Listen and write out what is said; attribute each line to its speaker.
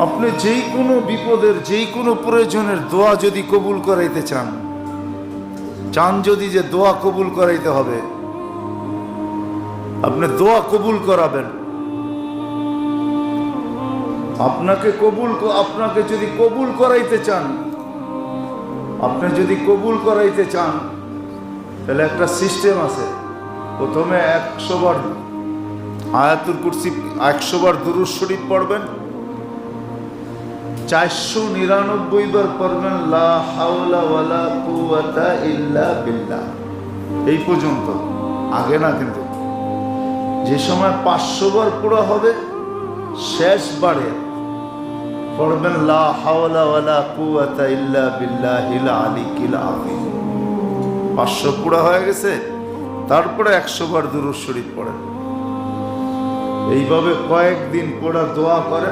Speaker 1: আপনি যেই কোনো বিপদের যেই কোনো প্রয়োজনের দোয়া যদি কবুল করাইতে চান যদি যে দোয়া কবুল করাইতে হবে, আপনি দোয়া কবুল করাবেন। আপনাকে যদি কবুল করাইতে চান, আপনি যদি কবুল করাইতে চান তাহলে একটা সিস্টেম আছে। প্রথমে 100 বার আয়াতুল কুরসি, 100 বার দুরূদ শরীফ পড়বেন, 499 বার পড়বেন লা হাওলা ওয়ালা কুওয়াতা ইল্লা বিল্লাহ। এই পর্যন্ত, আগে না। কিন্তু যে সময় 500 বার পড়া হবে, শেষ বারে পড়বেন লা হাওলা ওয়ালা কুওয়াতা ইল্লা বিল্লাহিল আলিয়্যিল আযীম। 500 পড়া হয়ে গেছে, তারপরে 100 বার দুরূদ শরীফ পড়েন। এইভাবে কয়েকদিন পড়া দোয়া করেন।